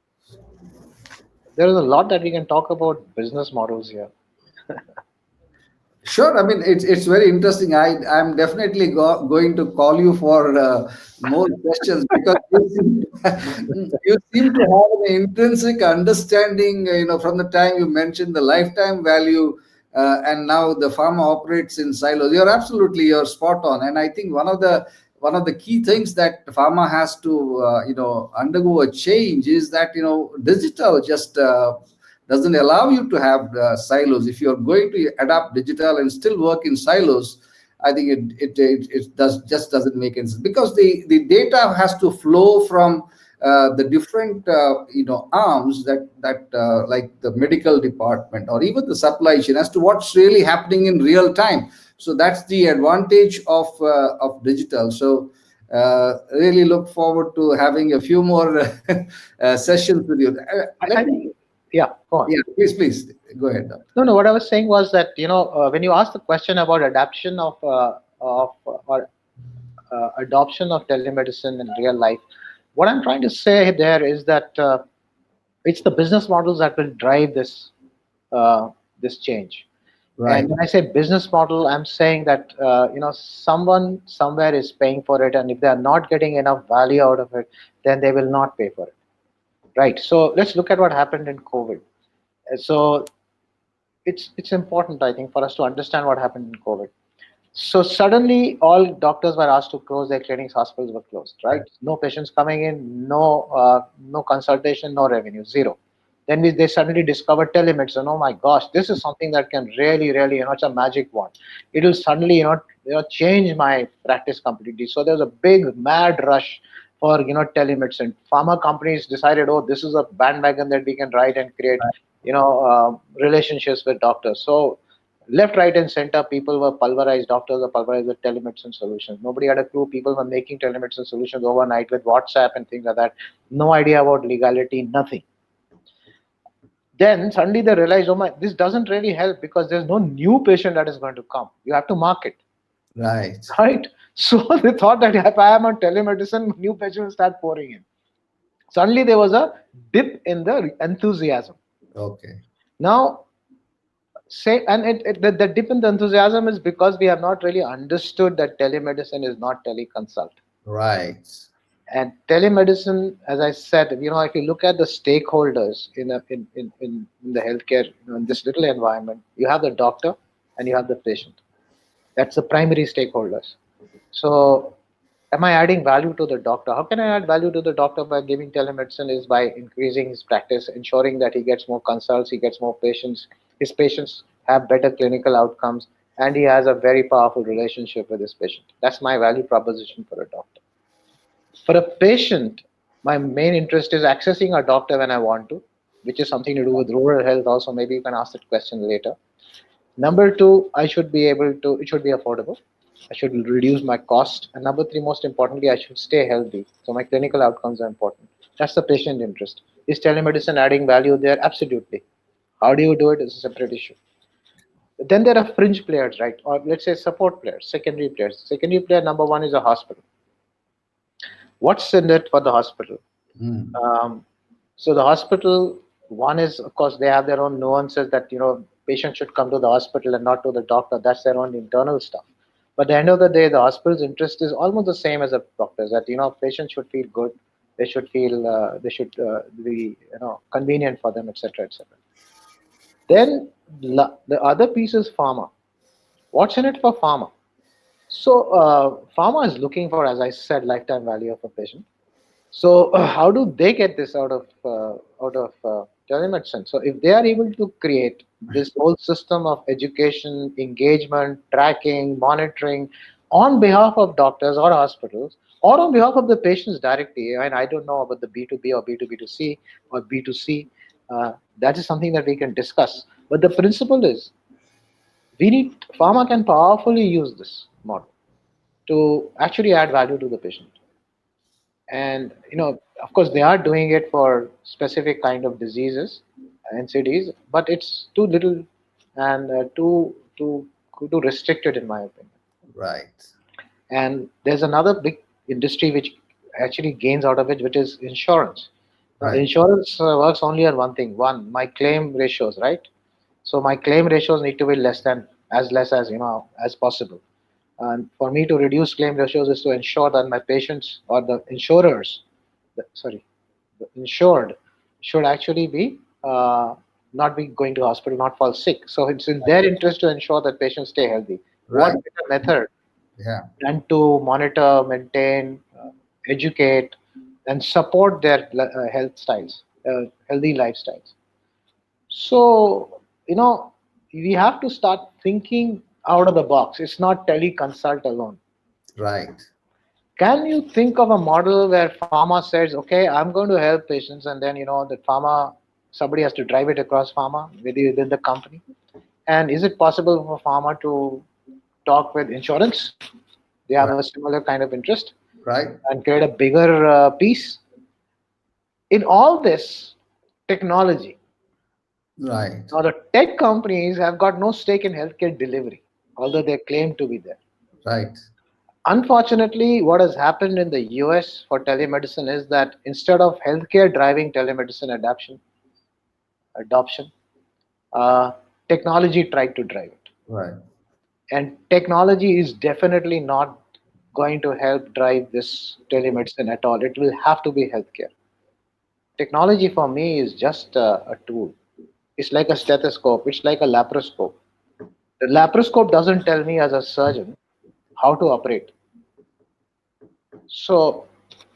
there is a lot that we can talk about business models here. Sure. I mean, it's very interesting. I'm definitely going to call you for more questions because you seem to have an intrinsic understanding. From the time you mentioned the lifetime value, and now the pharma operates in silos. You're spot on. And I think one of the key things that pharma has to undergo a change is that digital just doesn't allow you to have silos. If you're going to adapt digital and still work in silos, I think it just doesn't make any sense, because the data has to flow from the different arms that like the medical department or even the supply chain, as to what's really happening in real time. So that's the advantage of digital. So really look forward to having a few more sessions with you. I Let me think, yeah, go on. Yeah, please go ahead, doctor. No. What I was saying was that when you ask the question about adaptation of or adoption of telemedicine in real life, what I'm trying to say there is that it's the business models that will drive this change. Right. And when I say business model, I'm saying that someone somewhere is paying for it, and if they are not getting enough value out of it, then they will not pay for it. Right. So let's look at what happened in COVID. So it's important, I think, for us to understand what happened in COVID. So suddenly, all doctors were asked to close their clinics, hospitals were closed. Right, no patients coming in, no consultation, no revenue, zero. Then they suddenly discovered telemedicine. Oh my gosh, this is something that can really, really, it's a magic wand. It will suddenly, change my practice completely. So there's a big mad rush for telemedicine. Pharma companies decided, oh, this is a bandwagon that we can ride and create, relationships with doctors. So left, right, and center, people were pulverized. Doctors were pulverized with telemedicine solutions. Nobody had a clue. People were making telemedicine solutions overnight with WhatsApp and things like that. No idea about legality, nothing. Then suddenly they realized, oh my, this doesn't really help because there's no new patient that is going to come. You have to market, Right. right? So they thought that if I am on telemedicine, new patients will start pouring in. Suddenly there was a dip in the enthusiasm. Okay. Now, say, and the dip in the enthusiasm is because we have not really understood that telemedicine is not teleconsult. Right. And telemedicine, as I said, if you look at the stakeholders in the healthcare, in this little environment, you have the doctor and you have the patient. That's the primary stakeholders. So, am I adding value to the doctor? How can I add value to the doctor by giving telemedicine? Is by increasing his practice, ensuring that he gets more consults, he gets more patients, his patients have better clinical outcomes, and he has a very powerful relationship with his patient. That's my value proposition for a doctor. For a patient, my main interest is accessing a doctor when I want to, which is something to do with rural health also. Maybe you can ask that question later. Number two, it should be affordable. I should reduce my cost. And number three, most importantly, I should stay healthy. So my clinical outcomes are important. That's the patient interest. Is telemedicine adding value there? Absolutely. How do you do it is a separate issue. Then there are fringe players, right? Or let's say support players, secondary players. Secondary player number one is a hospital. What's in it for the hospital? Hmm. So the hospital, one is, of course, they have their own nuances that patients should come to the hospital and not to the doctor. That's their own internal stuff. But at the end of the day, the hospital's interest is almost the same as a doctor's. That patients should feel good, they should feel they should be convenient for them, etc., etc. Then the other piece is pharma. What's in it for pharma? So pharma is looking for, as I said, lifetime value of a patient. So how do they get this out of telemedicine? So if they are able to create this whole system of education, engagement, tracking, monitoring on behalf of doctors or hospitals, or on behalf of the patients directly, and I don't know about the B2B or B2B2C or B2C, that is something that we can discuss. But the principle is we need pharma can powerfully use this model to actually add value to the patient. And of course they are doing it for specific kind of diseases, NCDs, but it's too little and too restricted in my opinion. Right. And there's another big industry which actually gains out of it, which is insurance. Now, Right. insurance works only on one thing: one, my claim ratios, right? So my claim ratios need to be less as as possible. And for me to reduce claim ratios is to ensure that my patients or the insurers, the insured should actually be not be going to hospital, not fall sick. So it's in their interest to ensure that patients stay healthy. What Right. better method Yeah. than to monitor, maintain, educate, and support their healthy lifestyles? So, we have to start thinking out of the box. It's not teleconsult alone. Right. Can you think of a model where pharma says, okay, I'm going to help patients, and then, the pharma, somebody has to drive it across pharma within the company? And is it possible for pharma to talk with insurance? They have Right. a similar kind of interest Right. and create a bigger piece. In all this, technology. Right. Now, the tech companies have got no stake in healthcare delivery, although they claim to be there. Right. Unfortunately, what has happened in the US for telemedicine is that instead of healthcare driving telemedicine adoption, uh, technology tried to drive it. Right. And technology is definitely not going to help drive this telemedicine at all. It will have to be healthcare. Technology for me is just a tool. It's like a stethoscope, it's like a laparoscope. The laparoscope doesn't tell me as a surgeon how to operate. So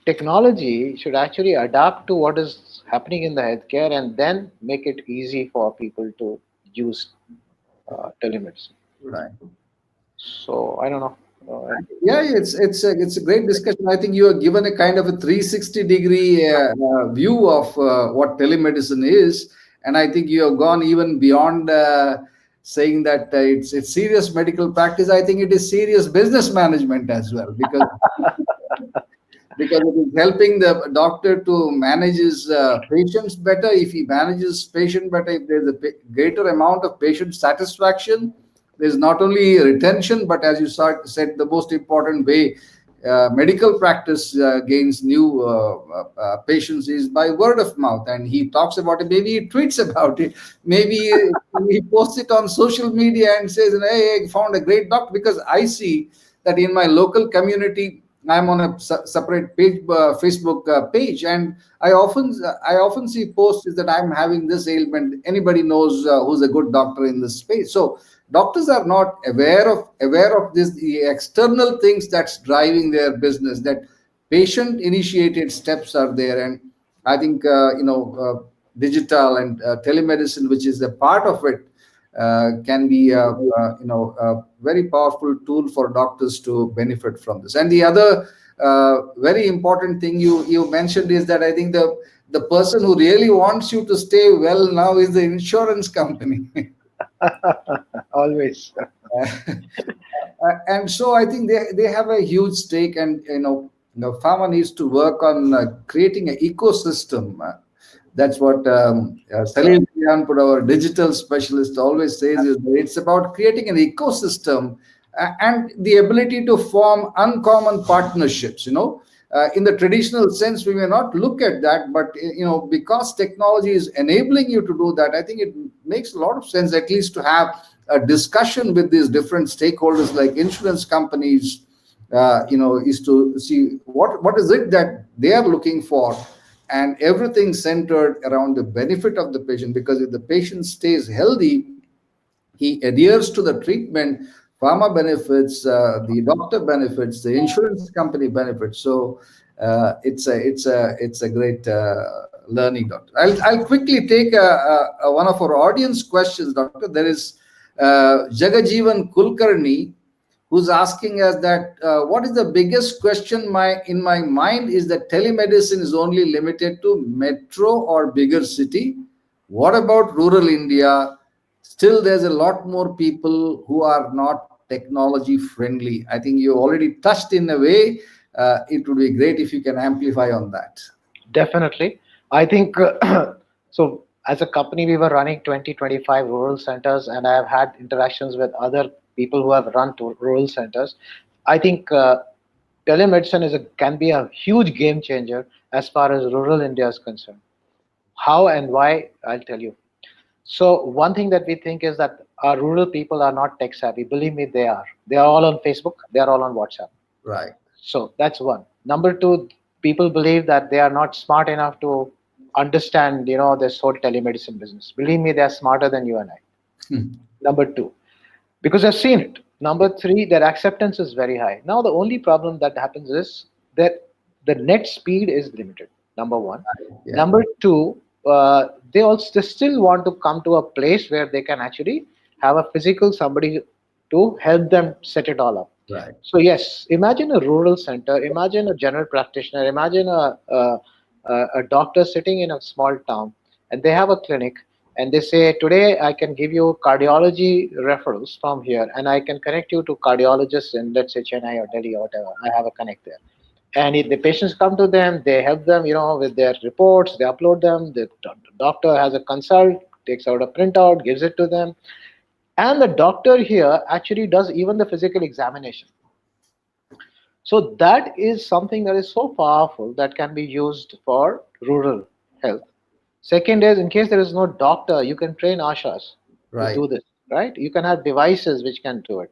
technology should actually adapt to what is happening in the healthcare and then make it easy for people to use telemedicine. Right. So I don't know. Yeah, it's a great discussion. I think you are given a kind of a 360-degree view of what telemedicine is, and I think you have gone even beyond saying that it's serious medical practice. I think it is serious business management as well, because it is helping the doctor to manage his patients better. If he manages patient better, if there's a greater amount of patient satisfaction, there's not only retention, but as you said, the most important way medical practice gains new patients is by word of mouth. And he talks about it, maybe he tweets about it, maybe he posts it on social media and says, hey, I found a great doctor. Because I see that in my local community, I'm on a separate page, Facebook page, and I often see posts is that I'm having this ailment. Anybody knows who's a good doctor in this space? So doctors are not aware of this, the external things that's driving their business. That patient initiated steps are there, and I think digital and telemedicine, which is a part of it, can be a very powerful tool for doctors to benefit from this. And the other very important thing you mentioned is that I think the person who really wants you to stay well now is the insurance company. Always. And so I think they have a huge stake, and pharma needs to work on creating an ecosystem. That's what Salil Priyanpur, our digital specialist, always says, is that it's about creating an ecosystem and the ability to form uncommon partnerships. In the traditional sense, we may not look at that, but because technology is enabling you to do that, I think it makes a lot of sense, at least to have a discussion with these different stakeholders like insurance companies, is to see what is it that they are looking for and everything centered around the benefit of the patient, because if the patient stays healthy, he adheres to the treatment, pharma benefits, the doctor benefits, the insurance company benefits. So it's a great learning, doctor. I'll quickly take one of our audience questions, doctor. There is Jagajeevan Kulkarni, who's asking us that what is the biggest question in my mind is that telemedicine is only limited to metro or bigger city. What about rural India? Still, there's a lot more people who are not technology friendly. I think you already touched in a way. It would be great if you can amplify on that. Definitely. I think so. As a company, we were running 2025 rural centers, and I have had interactions with other people who have run to rural centers. I think telemedicine can be a huge game changer as far as rural India is concerned. How and why, I'll tell you. So one thing that we think is that our rural people are not tech savvy. Believe me, they are. They are all on Facebook. They are all on WhatsApp. Right. So that's one. Number two, people believe that they are not smart enough to understand, this whole telemedicine business. Believe me, they are smarter than you and I. Hmm. Number two, because I've seen it. Number three, their acceptance is very high. Now the only problem that happens is that the net speed is limited. Number one. Yeah. Number two, they still want to come to a place where they can actually have a physical somebody to help them set it all up. Right. So yes, imagine a rural center, imagine a general practitioner, imagine a doctor sitting in a small town, and they have a clinic, and they say, today I can give you cardiology referrals from here, and I can connect you to cardiologists in, let's say, Chennai or Delhi or whatever. I have a connect there. And if the patients come to them, they help them, with their reports, they upload them. The doctor has a consult, takes out a printout, gives it to them, and the doctor here actually does even the physical examination. So that is something that is so powerful that can be used for rural health. Second is, in case there is no doctor, you can train ashas to Right. do this, right? You can have devices which can do it.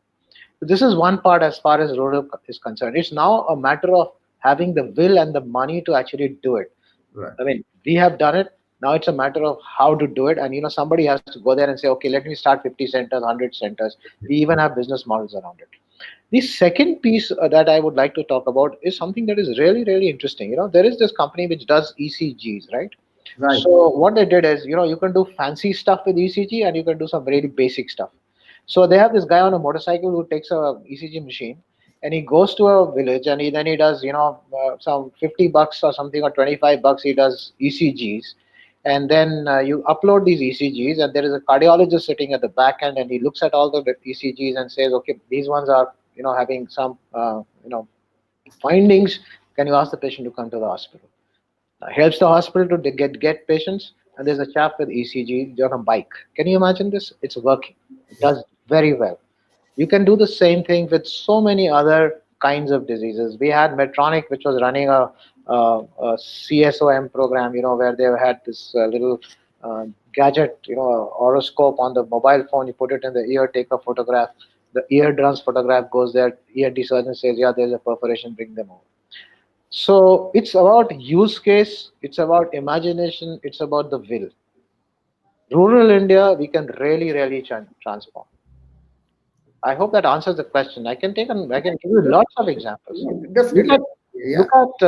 So this is one part as far as rural is concerned. It's now a matter of having the will and the money to actually do it. Right. I mean, we have done it. Now it's a matter of how to do it. And somebody has to go there and say, okay, let me start 50 centers, 100 centers. We even have business models around it. The second piece that I would like to talk about is something that is really, really interesting. There is this company which does ECGs, right? Right. So what they did is, you can do fancy stuff with ECG and you can do some really basic stuff. So they have this guy on a motorcycle who takes a ECG machine and he goes to a village and then he does, some $50 or something or $25 he does ECGs. And then you upload these ECGs and there is a cardiologist sitting at the back end and he looks at all the ECGs and says, okay, these ones are, having some, findings. Can you ask the patient to come to the hospital? Helps the hospital to get patients, and there's a chap with ECG on a bike. Can you imagine this? It's working. It does very well. You can do the same thing with so many other kinds of diseases. We had Medtronic, which was running a CSOM program, where they had this little gadget, horoscope on the mobile phone. You put it in the ear, take a photograph. The eardrum's photograph goes there. ENT surgeon says, yeah, there's a perforation, bring them over. So it's about use case, it's about imagination, it's about the will. Rural India, we can really, really transform. I hope that answers the question. I can give you lots of examples. Look Definitely. at, Yeah. look at,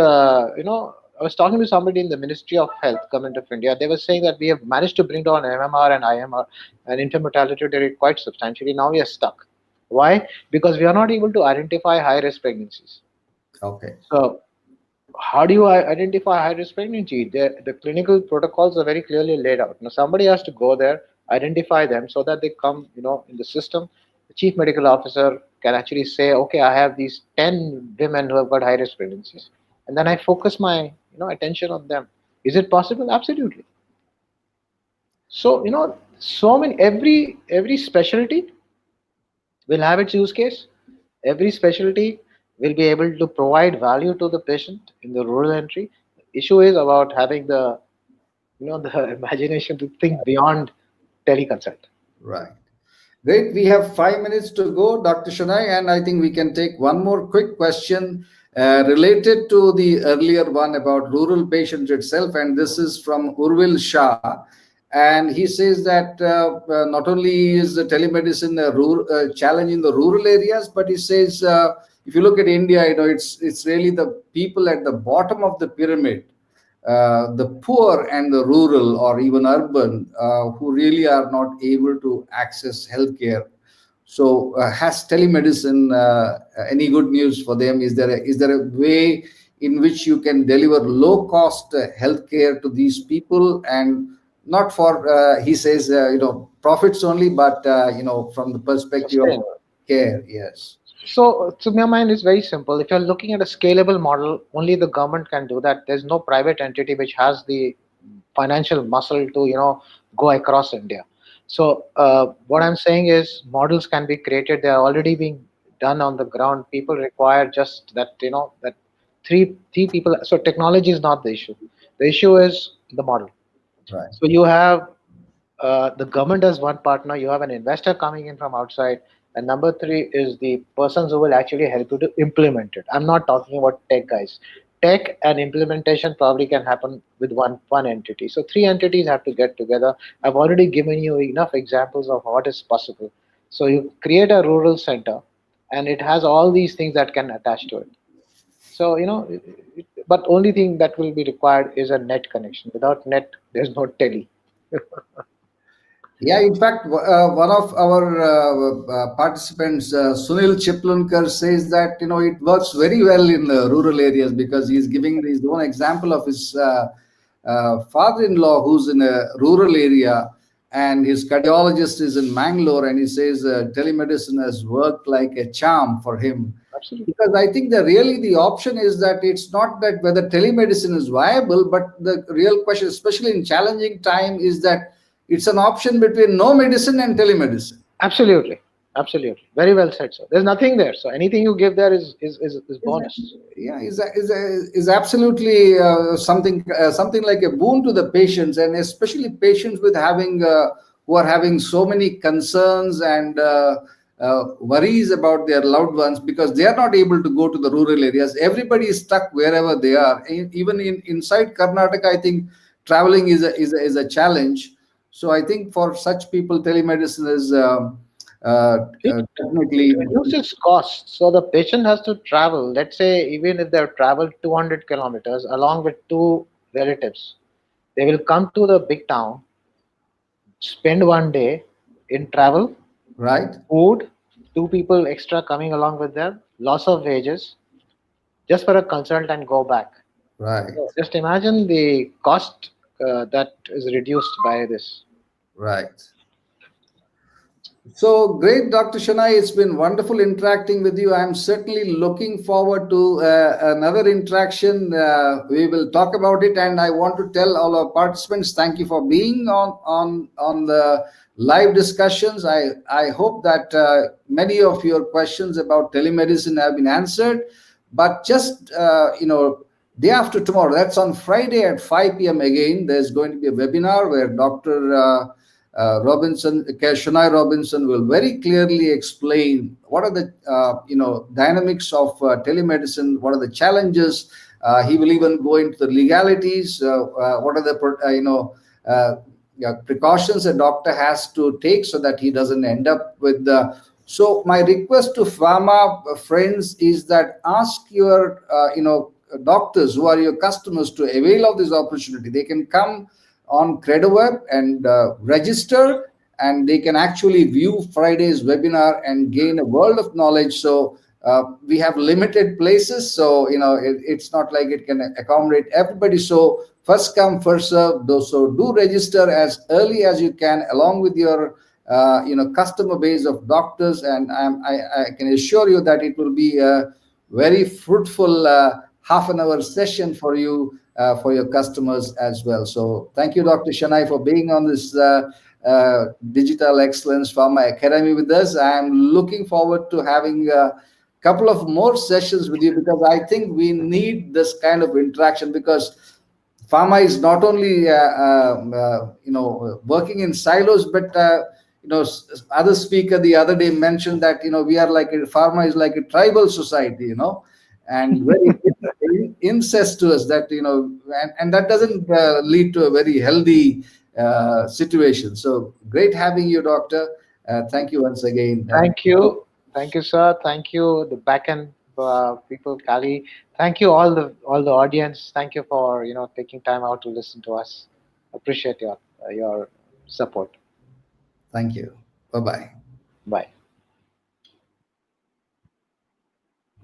I was talking to somebody in the Ministry of Health, Government of India. They were saying that we have managed to bring down MMR and IMR and intermortality rate quite substantially. Now we are stuck. Why? Because we are not able to identify high risk pregnancies. Okay. So how do you identify high risk pregnancy? The clinical protocols are very clearly laid out. Now somebody has to go there, identify them so that they come, in the system. The chief medical officer can actually say, okay, I have these 10 women who have got high risk pregnancies, and then I focus my, attention on them. Is it possible? Absolutely. So so many, every specialty will have its use case. Every specialty will be able to provide value to the patient in the rural entry. The issue is about having the the imagination to think beyond teleconsult. Right. Great. We have 5 minutes to go, Dr. Shonai, and I think we can take one more quick question. Related to the earlier one about rural patients itself, and this is from Urvil Shah, and he says that not only is the telemedicine a challenge in the rural areas, but he says if you look at India, it's really the people at the bottom of the pyramid, the poor and the rural or even urban, who really are not able to access healthcare. So, has telemedicine any good news for them? Is there a way in which you can deliver low cost healthcare to these people, and not for he says profits only, but from the perspective of Sustainable. care? Yes, So, to my mind, it's very simple. If you're looking at a scalable model, only the government can do that. There's no private entity which has the financial muscle to, go across India. So, what I'm saying is, models can be created. They are already being done on the ground. People require just that, that three people. So, technology is not the issue. The issue is the model. right. So, you have the government as one partner, you have an investor coming in from outside, and number three is the persons who will actually help you to implement it. I'm not talking about tech guys. Tech and implementation probably can happen with one entity. So three entities have to get together. I've already given you enough examples of what is possible. So you create a rural center, and it has all these things that can attach to it. So but only thing that will be required is a net connection. Without net, there's no tele. Yeah, in fact, one of our participants, Sunil Chiplankar, says that it works very well in rural areas, because he's giving his own example of his father-in-law who's in a rural area, and his cardiologist is in Mangalore, and he says telemedicine has worked like a charm for him. Absolutely. Because I think the option is that it's not that whether telemedicine is viable, but the real question, especially in challenging time, is that it's an option between no medicine and telemedicine. Absolutely, absolutely. Very well said, sir. There's nothing there. So anything you give there is Is bonus. yeah, is absolutely something like a boon to the patients, and especially patients with having who are having so many concerns and worries about their loved ones, because they are not able to go to the rural areas. Everybody is stuck wherever they are. Even inside Karnataka, I think traveling is a challenge. So I think for such people, telemedicine is It, it definitely. reduces costs. So the patient has to travel. Let's say even if they've traveled 200 kilometers along with two relatives, they will come to the big town, spend one day in travel, Right, food, two people extra coming along with them, loss of wages, just for a consult and go back. So right, just imagine the cost that is reduced by this. right. So great, Dr. Shanai. It's been wonderful interacting with you. I'm certainly looking forward to another interaction. We will talk about it, and I want to tell all our participants thank you for being on the live discussions. I hope that many of your questions about telemedicine have been answered. But just day after tomorrow, that's on Friday at 5 p.m. again. There's going to be a webinar where Dr. Shunai Robinson will very clearly explain what are the dynamics of telemedicine, what are the challenges. He will even go into the legalities. What are the yeah, precautions a doctor has to take so that he doesn't end up with the. So my request to pharma friends is that ask your doctors who are your customers to avail of this opportunity. They can come on CredoWeb and register, and they can actually view Friday's webinar and gain a world of knowledge. So we have limited places, so it's not like it can accommodate everybody. So first come, first serve. So do register as early as you can, along with your customer base of doctors, and I can assure you that it will be a very fruitful half an hour session for you, for your customers as well. So thank you, Dr. Shanai, for being on this Digital Excellence Pharma Academy with us. I'm looking forward to having a couple of more sessions with you, because I think we need this kind of interaction, because pharma is not only working in silos, but other speaker the other day mentioned that we are like pharma is like a tribal society, and very incestuous, that and that doesn't lead to a very healthy situation. So great having you, doctor. Thank you once again. Thank you, sir. Thank you, the backend people, Kali. Thank you, all the audience. Thank you for taking time out to listen to us. Appreciate your support. Thank you. Bye bye. Bye.